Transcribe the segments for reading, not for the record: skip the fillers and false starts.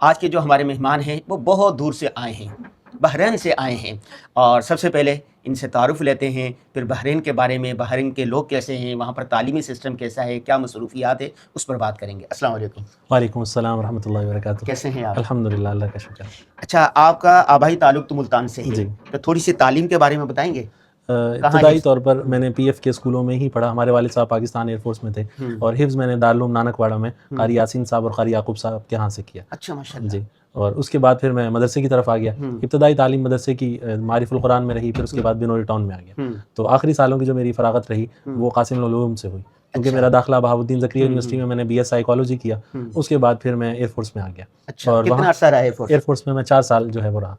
آج کے جو ہمارے مہمان ہیں وہ بہت دور سے آئے ہیں، بحرین سے آئے ہیں، اور سب سے پہلے ان سے تعارف لیتے ہیں، پھر بحرین کے بارے میں، بحرین کے لوگ کیسے ہیں، وہاں پر تعلیمی سسٹم کیسا ہے، کیا مصروفیات ہے، اس پر بات کریں گے۔ السلام علیکم۔ وعلیکم السلام ورحمۃ اللہ وبرکاتہ۔ کیسے ہیں آپ؟ الحمدللہ، اللہ کا شکر۔ اچھا، آپ کا آبائی تعلق تو ملتان سے ہے، جی۔ تو تھوڑی سی تعلیم کے بارے میں بتائیں گے؟ ابتدائی طور پر میں نے پی ایف کے اسکولوں میں ہی پڑھا۔ ہمارے والد صاحب پاکستان ایئر فورس میں تھے، اور حفظ میں نے دارالعلوم نانک واڑہ میں قاری یاسین صاحب اور قاری یعقوب صاحب کے ہاں سے کیا۔ اچھا، ماشاءاللہ۔ جی، اور اس کے بعد پھر میں مدرسے کی طرف آ گیا۔ ابتدائی تعلیم مدرسے کی معارف القرآن میں رہی، پھر اس کے بعد بنوری ٹاؤن میں آ گیا۔ تو آخری سالوں کی جو میری فراغت رہی وہ قاسم العلوم سے ہوئی، کیونکہ میرا داخلہ بہاؤالدین زکریا یونیورسٹی میں نے بی ایس سائیکالوجی کیا۔ اس کے بعد پھر میں ایئر فورس میں آ گیا۔ اور کتنا عرصہ رہا ایئر فورس میں 4 سال جو ہے وہ رہا۔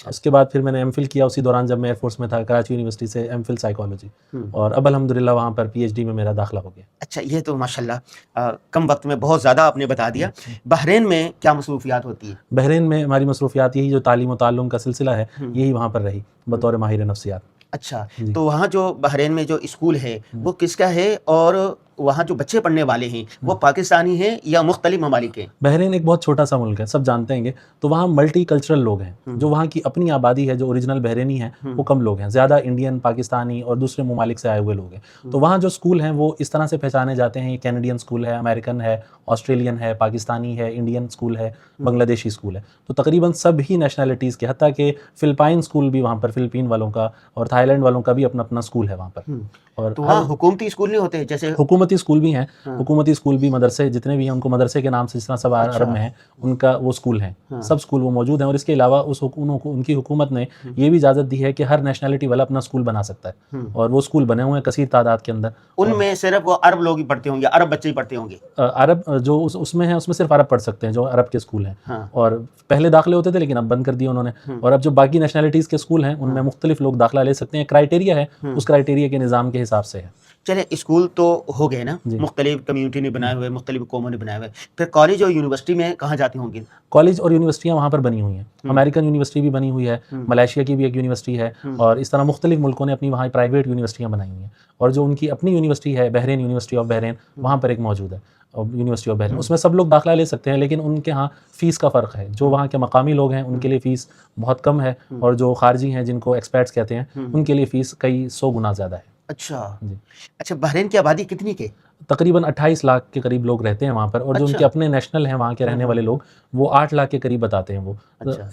اس کے بعد پھر میں نے ایم فل کیا اسی دوران جب میں ایئر فورس میں تھا، کراچی یونیورسٹی سے ایم فل سائیکالوجی، اور اب الحمدللہ وہاں پر پی ایچ ڈی میں میرا داخلہ ہو گیا۔ اچھا، یہ تو ماشاءاللہ کم وقت میں بہت زیادہ آپ نے بتا دیا۔ بحرین میں کیا مصروفیات ہوتی ہیں؟ بحرین میں ہماری مصروفیات یہی جو تعلیم و تعلم کا سلسلہ ہے یہی وہاں پر رہی بطور ماہر نفسیات۔ اچھا، تو وہاں جو بحرین میں جو اسکول ہے وہ کس کا ہے، اور وہاں جو بچے پڑھنے والے ہیں وہ پاکستانی ہیں یا مختلف ممالک ہیں؟ بحرین ایک بہت چھوٹا سا ملک ہے، سب جانتے ہیں گے، تو وہاں ملٹی کلچرل لوگ ہیں۔ جو وہاں کی اپنی آبادی ہے جو اوریجنل بحرینی ہیں وہ کم لوگ ہیں، زیادہ انڈین، پاکستانی اور دوسرے ممالک سے آئے ہوئے لوگ ہیں۔ تو وہاں جو اسکول ہیں وہ اس طرح سے پہچانے جاتے ہیں، یہ کینیڈین اسکول ہے، امریکن ہے، آسٹریلین ہے، پاکستانی ہے، انڈین اسکول ہے، بنگلہ دیشی اسکول ہے۔ تو تقریباً سب ہی نیشنلٹیز کے، حتیٰ کہ فلپائن اسکول بھی وہاں پر، فلپین والوں کا اور تھائی لینڈ والوں کا بھی اپنا اپنا اسکول ہے وہاں پر۔ اور تو وہاں حکومتی اسکول نہیں ہوتے؟ جیسے حکومتی اسکول بھی ہیں، حکومتی اسکول بھی، مدرسے جتنے بھی ہیں ان کو مدرسے کے نام سے، جس طرح سب عرب میں ہیں ان کا وہ اسکول ہیں، سب اسکول وہ موجود ہیں۔ اور اس کے علاوہ ان کی حکومت نے یہ بھی اجازت دی ہے کہ ہر نیشنلٹی والا اپنا اسکول بنا سکتا ہے، اور وہ اسکول بنے ہوئے ہیں کثیر تعداد کے اندر۔ ان میں صرف وہ عرب لوگ ہی پڑھتے ہوں گے، عرب بچے ہی پڑھتے ہوں گے؟ عرب جو اس میں ہیں اس میں صرف عرب پڑھ سکتے ہیں جو عرب کے اسکول ہیں، اور پہلے داخلے ہوتے تھے لیکن اب بند کر دیے انہوں نے۔ اور اب جو باقی نیشنلٹیز کے اسکول ہیں ان میں مختلف لوگ داخلہ لے سکتے ہیں، کرائٹیریا ہے، اس کرائٹیریا کے نظام کے حساب سے ہے۔ چلے، اسکول تو ہو گئے نا، مختلف کمیونٹی نے بنائے ہوئے، مختلف قوموں نے بنائے ہوئے، پھر کالج اور یونیورسٹی میں کہاں جاتے ہوں گے؟ کالج اور یونیورسٹیاں وہاں پر بنی ہوئی ہیں، امریکن یونیورسٹی بھی بنی ہوئی ہے، ملائیشیا کی بھی ایک یونیورسٹی ہے، اور اس طرح مختلف ملکوں نے اپنی وہاں پرائیویٹ یونیورسٹیاں بنائی ہوئی ہیں۔ اور جو ان کی اپنی یونیورسٹی ہے بحرین، یونیورسٹی آف بحرین، وہاں پر ایک موجود ہے یونیورسٹی آف بحرین، اس میں سب لوگ داخلہ لے سکتے ہیں، لیکن ان کے ہاں فیس کا فرق ہے۔ جو وہاں کے مقامی لوگ ہیں ان کے لیے فیس بہت کم ہے، اور جو خارجی ہیں جن کو ایکسپیٹس کہتے ہیں ان کے لیے فیس کئی 100 گنا زیادہ ہے۔ اچھا جی۔ اچھا، بحرین کی آبادی کتنی کے؟ تقریباً 28 لاکھ کے قریب لوگ رہتے ہیں وہاں پر، اور جو ان کے اپنے نیشنل ہیں وہاں کے رہنے والے لوگ وہ 8 لاکھ کے قریب بتاتے ہیں۔ وہ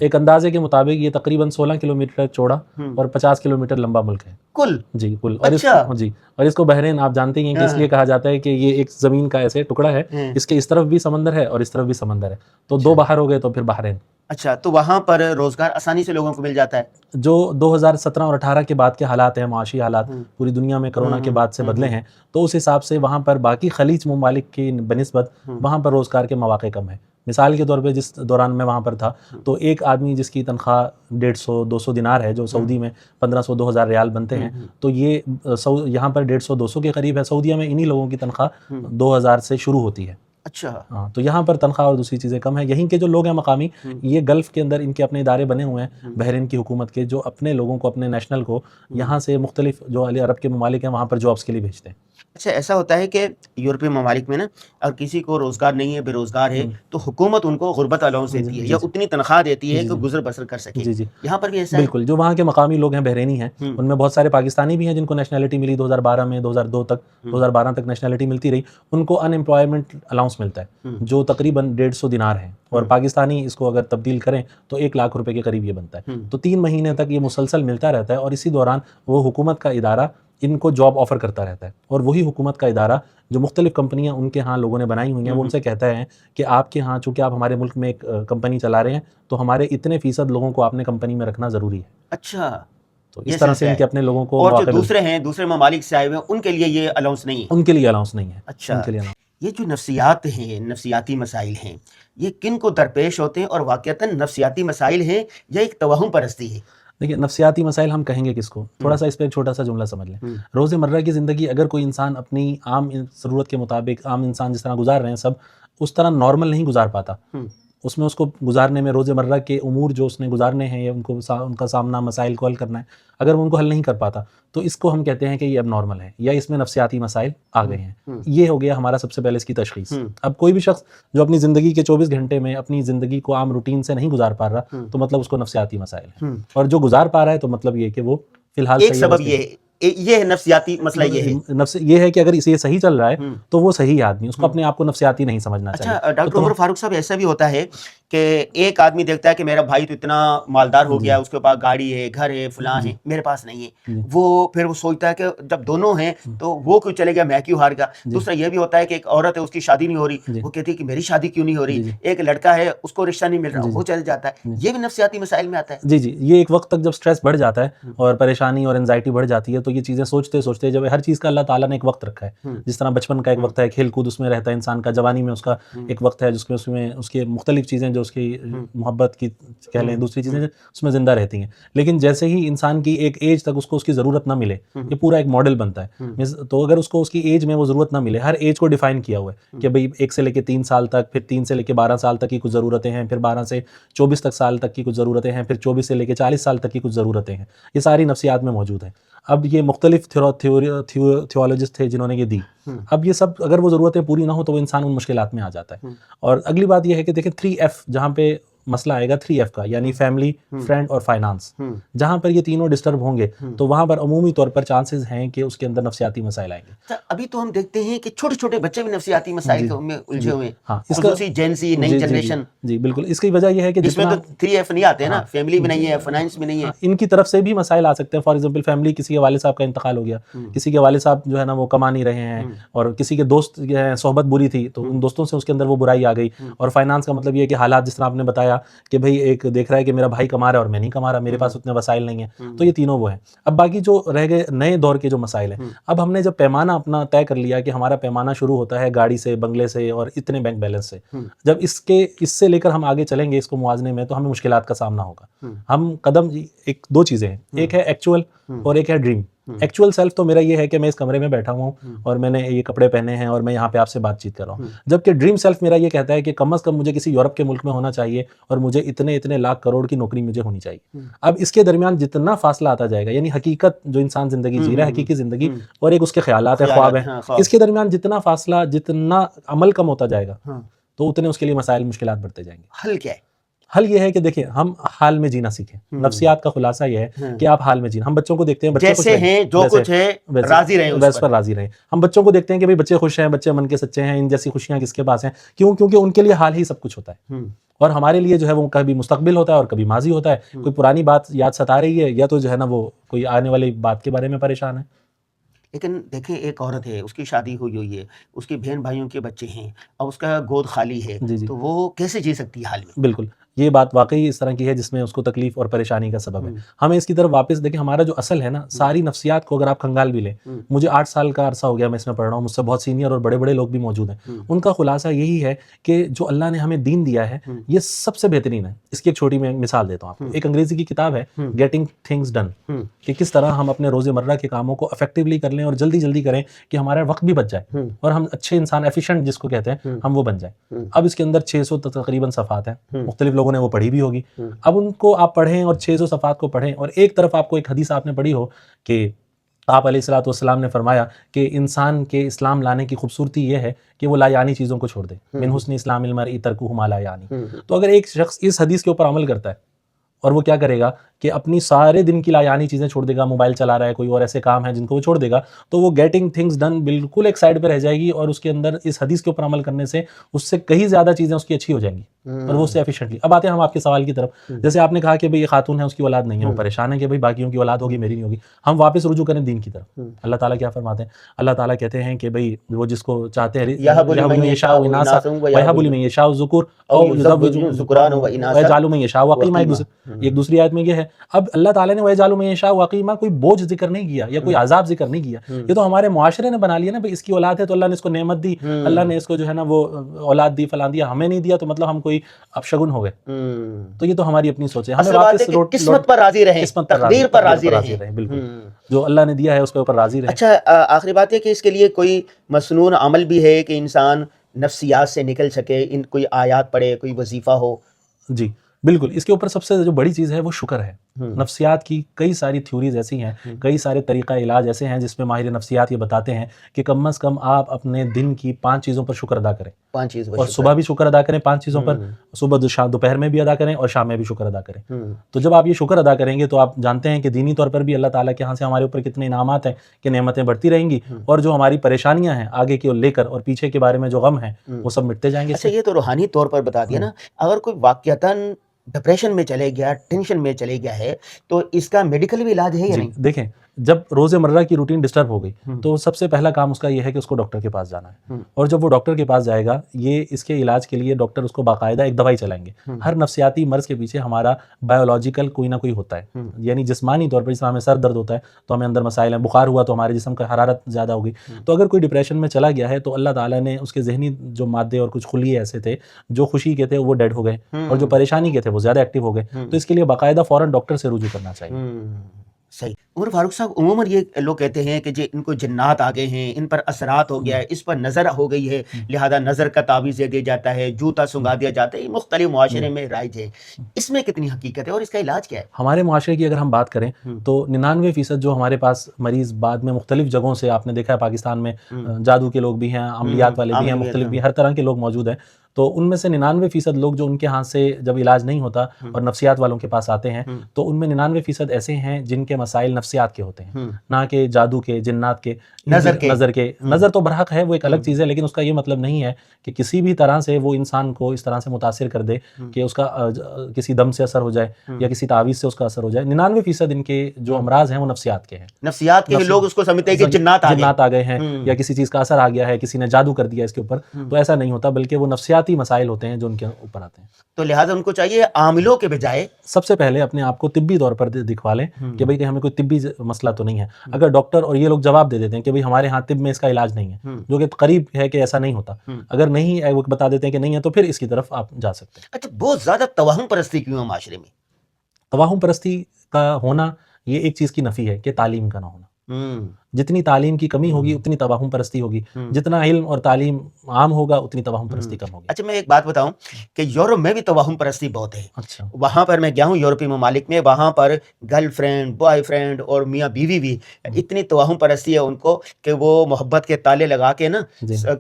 ایک اندازے کے مطابق یہ تقریباً 16 کلومیٹر چوڑا اور 50 کلومیٹر لمبا ملک ہے کل۔ جی کل۔ اور اس کو بحرین آپ جانتے ہیں کہ اس لیے کہا جاتا ہے کہ یہ ایک زمین کا ایسے ٹکڑا ہے، اس کے اس طرف بھی سمندر ہے اور اس طرف بھی سمندر ہے، تو 2 باہر ہو گئے تو پھر بحرین۔ اچھا، تو وہاں پر روزگار آسانی سے لوگوں کو مل جاتا ہے؟ جو 2017 اور 18 کے بعد کے حالات ہیں، معاشی حالات پوری دنیا میں کرونا کے بعد سے بدلے ہیں، تو اس حساب سے وہاں پر باقی خلیج ممالک کی بنسبت وہاں پر روزگار کے مواقع کم ہیں۔ مثال کے طور پہ جس دوران میں وہاں پر تھا تو ایک آدمی جس کی تنخواہ 150-200 دینار ہے، جو سعودی میں 1500-2000 ریال بنتے ہیں، تو یہ یہاں پر 150-200 کے قریب ہے۔ سعودیہ میں انہی لوگوں کی تنخواہ 2000 سے شروع ہوتی ہے۔ اچھا، ہاں، تو یہاں پر تنخواہ اور دوسری چیزیں کم ہیں۔ یہیں کے جو لوگ ہیں مقامی، یہ گلف کے اندر ان کے اپنے ادارے بنے ہوئے ہیں بحرین کی حکومت کے، جو اپنے لوگوں کو، اپنے نیشنل کو یہاں سے مختلف جو عرب کے ممالک ہیں وہاں پر جابس کے لیے بھیجتے ہیں۔ اچھا، ایسا ہوتا ہے کہ یورپی ممالک میں نا، اگر کسی کو روزگار نہیں ہے، بے روزگار ہے، تو حکومت ان کو غربت الاؤنس دیتی ہے یا اتنی تنخواہ دیتی ہے کہ گزر بسر کر سکے۔ یہاں پر بھی ایسا ہے؟ بالکل، جو وہاں کے مقامی لوگ ہیں بحرینی ہیں، ان میں بہت سارے پاکستانی بھی ہیں جن کو نیشنلٹی ملی 2012 میں، 2012 تک نیشنلٹی ملتی رہی، ان کو ان امپلائمنٹ الاؤنس ملتا ہے جو تقریباً 150 دینار ہے، اور پاکستانی اس کو اگر تبدیل کریں تو 1 لاکھ روپے کے قریب یہ بنتا ہے۔ تو 3 مہینے تک یہ مسلسل ملتا رہتا ہے، اور اسی دوران وہ حکومت کا ادارہ ان کو جاب آفر کرتا رہتا ہے، اور وہی حکومت کا ادارہ جو مختلف کمپنیاں ان کے ہاں لوگوں نے بنائی ہوئی ہیں وہ ان سے کہتا ہے کہ آپ کے ہاں چونکہ آپ ہمارے ملک میں ایک کمپنی چلا رہے ہیں تو ہمارے اتنے فیصد لوگوں کو آپ نے کمپنی میں رکھنا ضروری ہے۔ اچھا، تو اس طرح سے ان کے اپنے لوگوں کو اور جو دوسرے ہیں دوسرے ممالک سے آئے ہوئے ہیں ان کے لیے یہ الاؤنس نہیں ہے، ان کے لیے الاؤنس نہیں ہے. اچھا، ان کے لیے یہ جو نفسیات ہیں، نفسیاتی مسائل ہیں، یہ کن کو درپیش ہوتے ہیں اور واقعتاً نفسیاتی مسائل ہیں یا ایک توہم پرستی ہے؟ دیکھیے نفسیاتی مسائل ہم کہیں گے کس کو، تھوڑا سا اس پہ ایک چھوٹا سا جملہ سمجھ لیں. روز مرہ کی زندگی اگر کوئی انسان اپنی عام ضرورت کے مطابق، عام انسان جس طرح گزار رہے ہیں سب، اس طرح نارمل نہیں گزار پاتا، اس میں اس کو گزارنے میں روز مرہ کے امور جو اس نے گزارنے ہیں یا ان کا سامنا مسائل کو حل کرنا ہے، اگر وہ ان کو حل نہیں کر پاتا تو اس کو ہم کہتے ہیں کہ یہ اب نارمل ہے یا اس میں نفسیاتی مسائل آ گئے ہیں. یہ ہو گیا ہمارا سب سے پہلے اس کی تشخیص. اب کوئی بھی شخص جو اپنی زندگی کے 24 گھنٹے میں اپنی زندگی کو عام روٹین سے نہیں گزار پا رہا تو مطلب اس کو نفسیاتی مسائل ہیں، اور جو گزار پا رہا ہے تو مطلب یہ کہ وہ فی الحال ایک سبب یہ ہے نفسیاتی مسئلہ یہ ہے کہ اگر اسے صحیح چل رہا ہے تو وہ صحیح آدمی، اس کو اپنے آپ کو نفسیاتی نہیں سمجھنا چاہیے. اچھا ڈاکٹر عمر فاروق صاحب، ایسا بھی ہوتا ہے کہ ایک آدمی دیکھتا ہے کہ میرا بھائی تو اتنا مالدار ہو گیا، اس کے پاس گاڑی ہے، گھر ہے، فلاں ہے، میرے پاس نہیں ہے، پھر وہ سوچتا ہے کہ جب دونوں ہیں تو وہ کیوں چلے گیا، میں کیوں ہار گیا. دوسرا یہ بھی ہوتا ہے کہ ایک عورت ہے، اس کی شادی نہیں ہو رہی، وہ کہتی ہے کہ میری شادی کیوں نہیں ہو رہی. ایک لڑکا ہے، اس کو رشتہ نہیں مل رہا، وہ چل جاتا ہے. یہ بھی نفسیاتی مسائل میں آتا ہے. جی یہ ایک وقت تک جب سٹریس بڑھ جاتا ہے اور پریشانی اور انزائٹی بڑھ جاتی ہے تو یہ چیزیں سوچتے جب ہر چیز کا اللہ تعالیٰ نے ایک وقت رکھا ہے، جس طرح بچپن کا ایک وقت ہے، کھیل کود اس میں رہتا ہے انسان کا، جوانی میں اس کا ایک وقت ہے جس میں اس کے مختلف چیزیں جو اس کی محبت کی کہہ لیں، دوسری چیزیں اس میں زندہ رہتی ہیں. لیکن جیسے ہی انسان کی ایک ایج تک اس کو اس کی ضرورت نہ ملے، یہ پورا ایک ماڈل بنتا ہے. تو اگر اس کو اس کی ایج میں وہ ضرورت نہ ملے، ہر ایج کو ڈیفائن کیا ہوا ہے کہ بھئی 1 سے لے کے 3 سال تک، پھر 3 سے لے کے 12 سال تک کی کچھ ضرورتیں ہیں، پھر 12 سے 24 تک سال تک کی کچھ ضرورتیں ہیں، پھر 24 سے لے کے 40 سال تک کی کچھ ضرورتیں ہیں. یہ ساری نفسیات میں موجود ہیں. اب یہ مختلف تھیولوجسٹ تھے جنہوں نے یہ دی. اب یہ سب اگر وہ ضرورتیں پوری نہ ہو تو وہ انسان ان مشکلات میں آ جاتا ہے. اور اگلی بات یہ ہے کہ دیکھیں 3F جہاں پہ مسئلہ آئے گا 3F کا، یعنی فیملی، فرینڈ اور فائنانس، جہاں پر یہ تینوں ڈسٹرب ہوں گے تو وہاں پر عمومی طور پر چانسز ہیں کہ اس کے اندر نفسیاتی مسائل آئیں گے. ابھی تو ہم دیکھتے ہیں کہ چھوٹے چھوٹے بچے بھی نفسیاتی مسائل میں الجھے ہوئے ہیں، خصوصی جین زی، نئی جنریشن. جی بالکل، اس کی وجہ یہ ہے کہ جس میں تو 3F نہیں آتے ہیں نا، فیملی بھی نہیں ہے، فائنانس بھی نہیں ہے. ان کی طرف سے بھی مسائل آ سکتے ہیں. فار ایگزامپل فیملی، کسی کے والد صاحب کا انتقال ہو گیا، کسی کے والد صاحب جو ہے نا وہ کما نہیں رہے ہیں، اور کسی کے دوست صحبت بری تھی تو ان دوستوں سے اس کے اندر وہ برائی آ گئی. اور فائنانس کا مطلب یہ ہے کہ حالات جس طرح آپ نے بتایا کہ بھئی ایک دیکھ رہا ہے کہ میرا بھائی کما رہا ہے اور میں نہیں کما رہا، میرے پاس اتنے وسائل نہیں ہیں. تو یہ تینوں وہ ہیں. اب باقی جو رہ گئے نئے دور کے جو مسائل ہیں، اب ہم نے جب پیمانہ اپنا طے کر لیا کہ ہمارا پیمانہ شروع ہوتا ہے گاڑی سے، بنگلے سے اور اتنے بینک بیلنس سے، جب اس سے لے کر ہم آگے چلیں گے اس کو موازنے میں، تو ہمیں مشکلات کا سامنا ہوگا. ہم قدم، ایک دو چیزیں ہیں، ایک ہے ایکچوئل اور ایک ہے ڈریم. ایکچوئل سیلف تو میرا یہ ہے کہ میں اس کمرے میں بیٹھا ہوں اور میں نے یہ کپڑے پہنے ہیں اور میں یہاں پہ آپ سے بات چیت کر رہا ہوں. جبکہ ڈریم سیلف میرا یہ کہتا ہے کہ کم از کم مجھے کسی یورپ کے ملک میں ہونا چاہیے اور مجھے اتنے لاکھ کروڑ کی نوکری مجھے ہونی چاہیے. اب اس کے درمیان جتنا فاصلہ آتا جائے گا، یعنی حقیقت جو انسان زندگی جی رہا ہے، حقیقی زندگی، اور ایک اس کے خیالات ہیں، خواب ہیں، اس کے درمیان جتنا فاصلہ، جتنا عمل کم ہوتا جائے گا تو اتنے اس کے لیے مسائل، مشکلات بڑھتے جائیں گے. حل کیا ہے؟ حل یہ ہے کہ دیکھیں ہم حال میں جینا سیکھیں. نفسیات کا خلاصہ یہ ہے کہ آپ حال میں جینا. ہم بچوں کو دیکھتے ہیں بچے جیسے ہیں، جو کچھ ہے راضی رہیں، اس پر راضی رہیں. ہم بچوں کو دیکھتے ہیں کہ بھئی بچے خوش ہیں، بچے من کے سچے ہیں، ان جیسی خوشیاں کس کے پاس ہیں. کیوں؟ کیونکہ ان کے لیے حال ہی سب کچھ ہوتا ہے، اور ہمارے لیے جو ہے وہ کبھی مستقبل ہوتا ہے اور کبھی ماضی ہوتا ہے. کوئی پرانی بات یاد ستا رہی ہے یا تو جو ہے نا وہ کوئی آنے والی بات کے بارے میں پریشان ہے. لیکن دیکھیں ایک عورت ہے، اس کی شادی ہوئی ہے، اس کے بہن بھائیوں کے بچے ہیں، اور اس کا گود خالی ہے، تو وہ کیسے جی سکتی ہے حال میں؟ بالکل، یہ بات واقعی اس طرح کی ہے جس میں اس کو تکلیف اور پریشانی کا سبب ہے. ہمیں اس کی طرف واپس دیکھیں. ہمارا جو اصل ہے نا، ساری نفسیات کو اگر آپ کھنگال بھی لیں، مجھے 8 سال کا عرصہ ہو گیا میں اس میں پڑھ رہا ہوں، مجھ سے بہت سینئر اور بڑے لوگ بھی موجود ہیں. ان کا خلاصہ یہی ہے کہ جو اللہ نے ہمیں دین دیا ہے یہ سب سے بہترین ہے. اس کی ایک چھوٹی میں مثال دیتا ہوں آپ کو. ایک انگریزی کی کتاب ہے گیٹنگ تھنگز ڈن، کہ کس طرح ہم اپنے روز مرہ کے کاموں کو افیکٹولی کر لیں اور جلدی کریں کہ ہمارا وقت بھی بچ جائے اور ہم اچھے انسان، ایفیشینٹ جس کو کہتے ہیں، ہم وہ بن جائیں. اب اس کے اندر 600 تقریباً صفحات ہیں، مختلف لوگوں نے وہ پڑھی بھی ہوگی. اب ان کو آپ پڑھیں اور 600 صفحات کو پڑھیں، اور ایک طرف آپ کو ایک حدیث آپ نے پڑھی ہو کہ آپ علیہ الصلوۃ والسلام نے فرمایا کہ انسان کے اسلام لانے کی خوبصورتی یہ ہے کہ وہ لا یعنی چیزوں کو چھوڑ دے. من حسن اسلام المرء ترکہ ما لا یعنی. تو اگر ایک شخص اس حدیث کے اوپر عمل کرتا ہے اور وہ کیا کرے گا کہ اپنی سارے دن کی لایانی چیزیں چھوڑ دے گا، موبائل چلا رہا ہے کوئی اور ایسے کام ہیں جن کو وہ چھوڑ دے گا، تو وہ گیٹنگ تھنگز ڈن بالکل ایک سائڈ پہ رہ جائے گی، اور اس کے اندر اس حدیث کے اوپر عمل کرنے سے اس سے کہیں زیادہ چیزیں اس کی اچھی ہو جائیں گی اور وہ اس سے ایفیشینٹلی. اب آتے ہیں ہم آپ کے سوال کی طرف. جیسے آپ نے کہا کہ بھئی یہ خاتون ہے، اس کی اولاد نہیں ہے، وہ پریشان ہے کہ بھئی باقیوں کی اولاد ہوگی، میری نہیں ہوگی. ہم واپس رجوع کریں دین کی طرف. اللہ تعالیٰ کیا فرماتے ہیں؟ اللہ تعالیٰ کہتے ہیں کہ بھئی وہ جس کو چاہتے ہیں یہب لمن یشاء اناثا ویہب لمن یشاء الذکور او یزوجہم ذکرانا و اناثا ویجعل من یشاء عقیما. ایک دوسری آیت میں یہ ہے اب اللہ تعالیٰ نے وَيَجْعَلُ مَن يَشَاءُ عَقِيمًا کوئی بوجھ ذکر نہیں کیا یا کوئی عذاب ذکر نہیں کیا، یہ تو ہمارے معاشرے نے بنا لیا نا، بھائی اس کی اولاد ہے تو اللہ نے اس کو نعمت دی، اللہ نے اس کو جو ہے نا وہ اولاد دی فلاں دیا، ہمیں نہیں دیا تو مطلب ہم کوئی اپشگن ہو گئے. تو یہ تو ہماری اپنی سوچ ہے. ہمیں واپس قسمت پر راضی رہیں، تقدیر پر راضی رہیں، بالکل جو اللہ نے دیا ہے اس کے اوپر راضی رہیں. اچھا آخری بات ہے کہ اس کے لیے کوئی مسنون عمل بھی ہے کہ انسان نفسیات سے نکل سکے، ان کوئی آیات پڑھے، کوئی وظیفہ ہو؟ جی بالکل، اس کے اوپر سب سے جو بڑی چیز ہے وہ شکر ہے. نفسیات کی کئی ساری تھیوریز ایسی ہیں، کئی سارے طریقہ علاج ایسے ہیں جس میں ماہر نفسیات یہ بتاتے ہیں کہ کم از کم آپ اپنے دن کی 5 چیزوں پر شکر ادا کریں. 5 چیز اور صبح بھی شکر ادا کریں 5 چیزوں پر، صبح دوپہر میں بھی ادا کریں اور شام میں بھی شکر ادا کریں. تو جب آپ یہ شکر ادا کریں گے تو آپ جانتے ہیں کہ دینی طور پر بھی اللہ تعالیٰ کے ہاں سے ہمارے اوپر کتنے انعامات ہیں کہ نعمتیں بڑھتی رہیں گی، اور جو ہماری پریشانیاں ہیں آگے کی لے کر اور پیچھے کے بارے میں جو غم ہیں وہ سب مٹتے جائیں گے. اچھا یہ تو روحانی طور پر بتا دیا نا، اگر کوئی واقعتاً ڈپریشن میں چلے گیا، ٹینشن میں چلے گیا ہے، تو اس کا میڈیکل بھی علاج ہے یا نہیں؟ دیکھیں جب روز مرہ کی روٹین ڈسٹرب ہو گئی تو سب سے پہلا کام اس کا یہ ہے کہ اس کو ڈاکٹر کے پاس جانا ہے، اور جب وہ ڈاکٹر کے پاس جائے گا یہ اس کے علاج کے لیے ڈاکٹر اس کو باقاعدہ ایک دوائی چلائیں گے. ہر نفسیاتی مرض کے پیچھے ہمارا بایولوجیکل کوئی نہ کوئی ہوتا ہے، یعنی جسمانی طور پر جس طرح ہمیں سر درد ہوتا ہے تو ہمیں اندر مسائل ہیں، بخار ہوا تو ہمارے جسم کا حرارت زیادہ ہوگی. تو اگر کوئی ڈپریشن میں چلا گیا ہے تو اللہ تعالیٰ نے اس کے ذہنی جو مادے اور کچھ خلیے ایسے تھے جو خوشی کے تھے وہ ڈیڈ ہو گئے، اور جو پریشانی کے تھے وہ زیادہ ایکٹیو ہو گئے. تو اس کے لیے باقاعدہ فوراً ڈاکٹر سے رجوع کرنا چاہیے. صحیح. عمر فاروق صاحب عموماً یہ لوگ کہتے ہیں کہ جی ان کو جنات آ گئے ہیں، ان پر اثرات ہو گیا ہے، اس پر نظر ہو گئی ہے، لہذا نظر کا تعویذ دے دیا جاتا ہے، جوتا سنگا دیا جاتا ہے، یہ مختلف معاشرے میں رائج ہے. اس میں کتنی حقیقت ہے اور اس کا علاج کیا ہے؟ ہمارے معاشرے کی اگر ہم بات کریں تو 99% جو ہمارے پاس مریض بعد میں مختلف جگہوں سے، آپ نے دیکھا ہے پاکستان میں جادو کے لوگ بھی ہیں، عملیات والے بھی ہیں، مختلف بھی ہر طرح کے لوگ موجود ہیں. تو ان میں سے 99% لوگ جو ان کے ہاں سے جب علاج نہیں ہوتا اور نفسیات والوں کے پاس آتے ہیں تو ان میں 99% ایسے ہیں جن کے مسائل نفسیات کے ہوتے ہیں، نہ کہ جادو کے، جنات کے، نظر کے. نظر تو برحق ہے، وہ ایک الگ چیز ہے، لیکن اس کا یہ مطلب نہیں ہے کہ کسی بھی طرح سے وہ انسان کو اس طرح سے متاثر کر دے کہ اس کا کسی دم سے اثر ہو جائے یا کسی تعویذ سے اس کا اثر ہو جائے. 99% ان کے جو امراض ہیں وہ نفسیات کے ہیں. نفسیات کے لوگ اس کو سمجھتے ہیں کہ جنات آ گئے ہیں یا کسی چیز کا اثر آ گیا ہے، کسی نے جادو کر دیا اس کے اوپر. تو ایسا نہیں ہوتا، بلکہ وہ نفسیاتی مسائل ہوتے ہیں جو ان کے اوپر آتے ہیں. تو لہٰذا ان کو چاہیے عاملوں کے بجائے سب سے پہلے اپنے آپ کو طبی طور پر دکھوا لیں کہ بھئی کہ ہمیں کوئی طبی مسئلہ تو نہیں ہے. اگر ڈاکٹر اور یہ لوگ جواب دے دیتے ہیں کہ بھئی ہمارے ہاں طب میں اس کا علاج نہیں ہے، جو کہ قریب ہے کہ ایسا نہیں ہوتا، اگر نہیں ہے وہ بتا دیتے ہیں کہ نہیں ہے تو پھر اس کی طرف آپ جا سکتے ہیں. اچھا بہت زیادہ توہم پرستی کیوں ہے معاشرے میں؟ توہم پرستی کا ہونا یہ ایک چیز کی نفی ہے کہ تعلیم کا نہ ہونا. جتنی تعلیم کی کمی ہوگی اتنی توہم پرستی ہوگی، جتنا علم اور تعلیم عام ہوگا اتنی توہم پرستی کم ہوگی. اچھا میں ایک بات بتاؤں کہ یورپ میں بھی توہم پرستی بہت ہے. اچھا وہاں پر میں گیا ہوں یورپی ممالک میں، وہاں پر گرل فرینڈ، بوائے فرینڈ اور میاں بیوی بھی اتنی توہم پرستی ہے ان کو کہ وہ محبت کے تالے لگا کے نا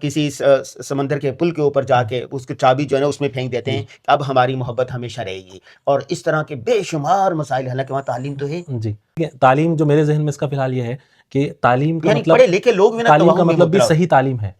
کسی سمندر کے پل کے اوپر جا کے اس کی چابی جو ہے نا اس میں پھینک دیتے ہیں کہ اب ہماری محبت ہمیشہ رہے گی. اور اس طرح کے بے شمار مسائل، حالانکہ وہاں تعلیم تو ہے. جی تعلیم جو میرے ذہن میں اس کا فی الحال یہ ہے کہ تعلیم کا مطلب پڑھے لکھے لوگ بھی تعلیم کا مطلب بھی صحیح تعلیم ہے.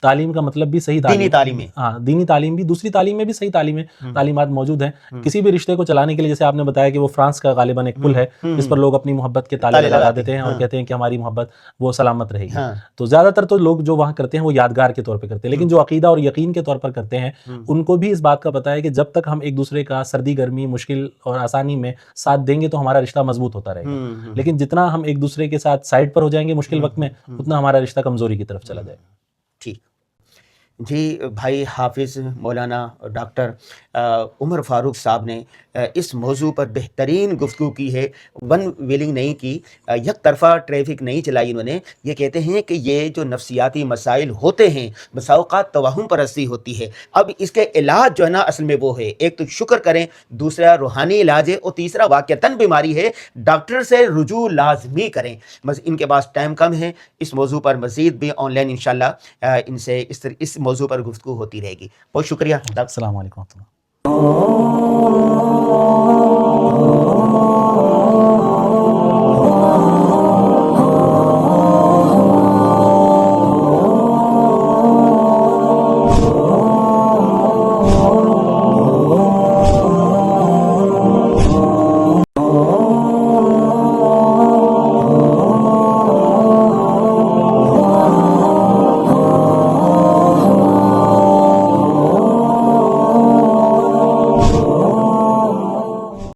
تعلیم کا مطلب بھی صحیح دینی تعلیم ہے. ہاں دینی تعلیم بھی، دوسری تعلیم میں بھی صحیح تعلیم ہے، تعلیمات موجود ہیں. کسی بھی رشتے کو چلانے کے لیے جیسے آپ نے بتایا کہ وہ فرانس کا غالباً ایک پل ہے جس پر لوگ اپنی محبت کے تالے لگا دیتے ہیں اور کہتے ہیں کہ ہماری محبت وہ سلامت رہے گی. تو زیادہ تر تو لوگ جو وہاں کرتے ہیں وہ یادگار کے طور پہ کرتے ہیں، لیکن جو عقیدہ اور یقین کے طور پر کرتے ہیں ان کو بھی اس بات کا پتہ ہے کہ جب تک ہم ایک دوسرے کا سردی گرمی، مشکل اور آسانی میں ساتھ دیں گے تو ہمارا رشتہ مضبوط ہوتا رہے گا. لیکن جتنا ہم ایک دوسرے کے ساتھ سائڈ پر ہو جائیں گے مشکل وقت میں اتنا ہمارا رشتہ کمزوری کی طرف چلا جائے گا. ٹھیک جی. بھائی حافظ مولانا ڈاکٹر عمر فاروق صاحب نے اس موضوع پر بہترین گفتگو کی ہے. ون ویلنگ نہیں کی، یک طرفہ ٹریفک نہیں چلائی انہوں نے. یہ کہتے ہیں کہ یہ جو نفسیاتی مسائل ہوتے ہیں بسا اوقات توہم پرستی ہوتی ہے. اب اس کے علاج جو ہے نا اصل میں وہ ہے، ایک تو شکر کریں، دوسرا روحانی علاج ہے، اور تیسرا واقعتاً بیماری ہے ڈاکٹر سے رجوع لازمی کریں. بس ان کے پاس ٹائم کم ہے. اس موضوع پر مزید بھی آن لائن انشاءاللہ ان سے اس موضوع پر گفتگو ہوتی رہے گی. بہت شکریہ ڈاکٹر. السلام علیکم.